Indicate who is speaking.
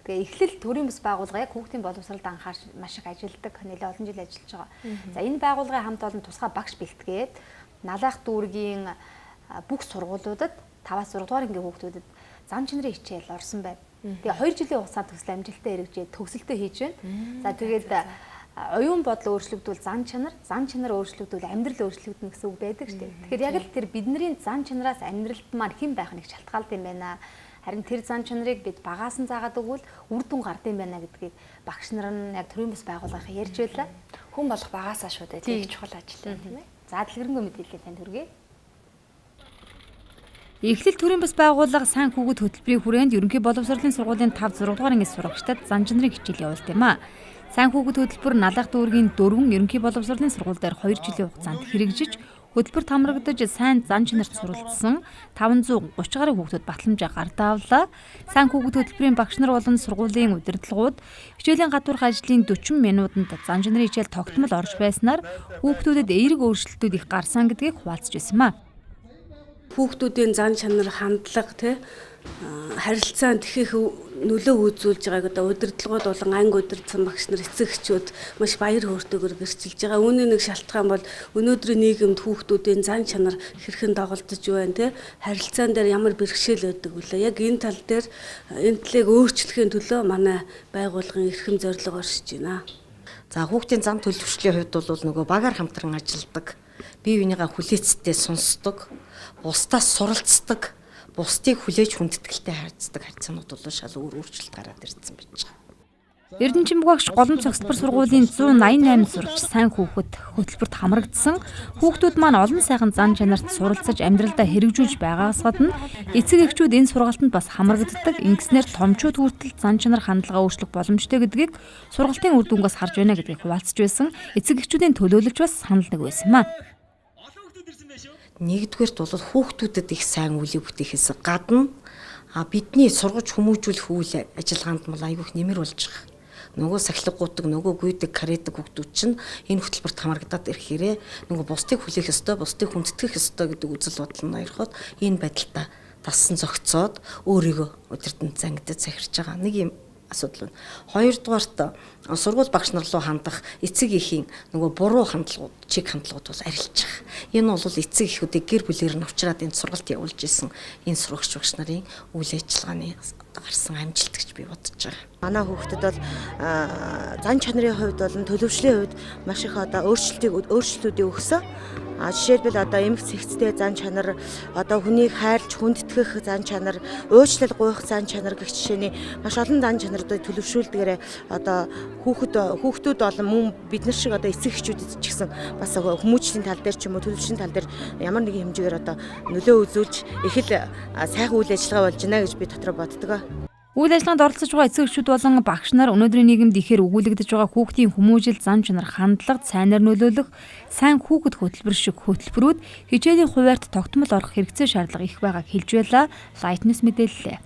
Speaker 1: Тэгээ эхлэл төрийн бас байгууллага яг хүүхдийн боловсролд анхаарч маш их ажилладаг. Нэлээд олон жил ажиллаж байгаа. За энэ байгууллагын хамт олон тусгай багш бэлтгээд Налах дүүргийн бүх сургуулиудад 5-аас 6 дугаар ангийн хүүхдүүдэд зам чанарын хичээл орсон байна. Тэгээ 2 жилийн хугацаанд төсөл амжилттай хэрэгжээд төгсөлтөө хийж байна. За тэгээд оюун бодол өөрчлөгдвөл зан чанар өөрчлөгдвөл амьдрал өөрчлөгдөн гэсэн үг байдаг шүү дээ. Тэгэхээр яг л тэр бидний зан чанараас амьдралд маань хэн байх нэг шалтгаалт юм байна. Харин тэр зан чанарыг бид багаас нь заагаад өгвөл үр дүн гардыг байна гэдгийг багш нар нь яг төрийн бас байгууллагын ярьж байлаа.
Speaker 2: Хүн болох багаасаа шүү дээ. Тийм чухал ажил тийм ээ.
Speaker 1: За дэлгэрэнгүй мэдээлэл танд хүргэе. Эхлэл төрийн бас байгууллага сайн хүүхэд хөтөлбөрийн хүрээнд ерөнхий боловсролын сургуулийн 5-6 дугаар ангид сурагчдад зан чанарын хичээл явуулт юм а. Сайн хүүхэд хөтөлбөр Налах дүүргийн 4 ерөнхий боловсролын сургууль дээр 2 жилийн хугацаанд хэрэгжиж хөтөлбөрт хамрагдаж сайн зан чанарт суралцсан 530 гаруй хүүхдүүд батламжаа гардаа авлаа. Сайн хүүхэд хөтөлбөрийн багш нар болон сургуулийн удирдлагууд хичээлийн гадуурх ажлын 40 минутанд зан чанарын хичээл тогтмол орж байснаар хүүхдүүдэд эерэг өөрчлөлтүүд их гарсан гэдгийг хуваалцж байсан юм а.
Speaker 3: Хүүхдүүдийн зан чанар, хандлага, харилцаанд их нөлөө үзүүлж байгааг одоо удирдлагууд болон анги удирдсан багш нар, эцэг эхчүүд маш баяр хөөртэйгээр гэрчилж байгаа. Үүний нэг шалтгаан бол өнөөдрийн нийгэмд хүүхдүүдийн зан чанар хэрхэн доголдож байна, харилцаан дээр ямар бэрхшээл байдаг вүлээ. Яг энэ тал дээр энэ талыг өөрчлөхийн төлөө манай байгууллагын эрхэм зорилго оршиж байна.
Speaker 4: За хүүхдийн зам төлөвшлийн хувьд бол нөгөө багаар хамтран ажилладаг, бие биенийгээ хүлээцтэй сонсдог, бусдаас суралцдаг, бусдыг хүлээж хүндэтгэлтэй харьцдаг харьцаанууд бол шал өөрчлөлт гараад ирсэн байж байгаа. Эрдэнэчимбэг багш Голомт цогцлбор сургуулийн 188 сурагч сайн хүүхэд хөтөлбөрт хамрагдсан. Хүүхдүүд маань олон сайхан зан чанарт суралцаж амьдралдаа хэрэгжүүлж байгаагаас гадна эцэг эхчүүд энэ сургалтанд бас хамрагддаг. Ингэснээр томчууд хүртэл зан чанар хандлага өөрчлөх боломжтой гэдгийг сургалтын үр дүнгээс харж байна гэдгийг хуваалцж байсан. Эцэг эхчүүдийн төлөөлөлч бас санал нэг байсан юм а. Нэгдүгээрт бол хүүхдүүдэд их сайн үйл бүтээхээс гадна бидний сургаж хүмүүжүүлэх үйл ажиллагаанд мал аягүй их нэмэр болж байгаа. Нөгөө сахилгууддаг, нөгөө гүйдэг, каредаг хүүхдүүд чинь энэ хөтөлбөрт хамрагдаад ирэхээрээ нөгөө бусдыг хүлээх ёстой, бусдыг хүндэтгэх ёстой гэдэг үзэл бодол нь хоёрхоод энэ байдалтай тассан зогцоод өөрийгөө удирдан зангидад захирч байгаа. Нэг юм асуудал байна. Хоёрдугаарт сургууль багш нар руу хандах эцэг эхийн нөгөө буруу хандлагууд, чиг хандлагууд бол арилж байгаа. Энэ бол эцэг эхүүдийг гэр бүлээр нь авчираад энэ сургалт явуулж исэн энэ сурагч багш нарын үйл ажиллагааны гарсан амжилт гэж би бодож байгаа.
Speaker 5: Манай хүүхдэд бол зан чанарын хувьд болон төлөвшлийн хувьд маш их одоо өөрчлөлтүүдийг өгсөн. Жишээлбэл одоо эмх цэгцтэй зан чанар, одоо хүнийг хайрлж хүндэтгэх зан чанар, уучлал гуйх зан чанар гэх жишээний маш олон зан чанаруудыг төлөвшүүлдгээрээ одоо хүүхдүүд болон мөн бид нар шиг одоо эцэг эхчүүдэд ч гэсэн бас хүмүүжлийн тал дээр ч юм уу төлөвшлийн тал дээр ямар нэгэн хэмжээгээр одоо нөлөө үзүүлж их л сайхан үйл ажиллагаа болж байна гэж би дотроо боддог.
Speaker 1: Үйл ажиллагаанд оролцож байгаа эцэг эхчүүд болон багш нар өнөөдрийн нийгэмд ихээр өгүүлэгдэж байгаа хүүхдийн хүмүүжил, зан чанар, хандлага, сайнаар нөлөөлөх сайн хүүхэд хөтөлбөр шиг хөтөлбөрүүд хичээлийн хуваарьт тогтмол орох хэрэгцээ шаардлага их байгааг хэлж байлаа. Лайтнес мэдээллээ.